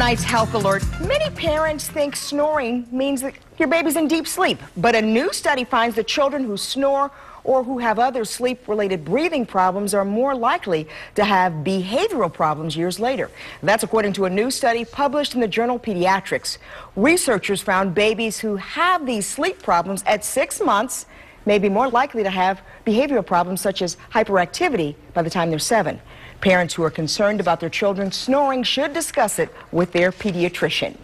Tonight's health alert. Many parents think snoring means that your baby's in deep sleep, but a new study finds that children who snore or who have other sleep-related breathing problems are more likely to have behavioral problems years later. That's according to a new study published in the journal Pediatrics. Researchers found babies who have these sleep problems at 6 months may be more likely to have behavioral problems such as hyperactivity by the time they're 7. Parents who are concerned about their children snoring should discuss it with their pediatrician.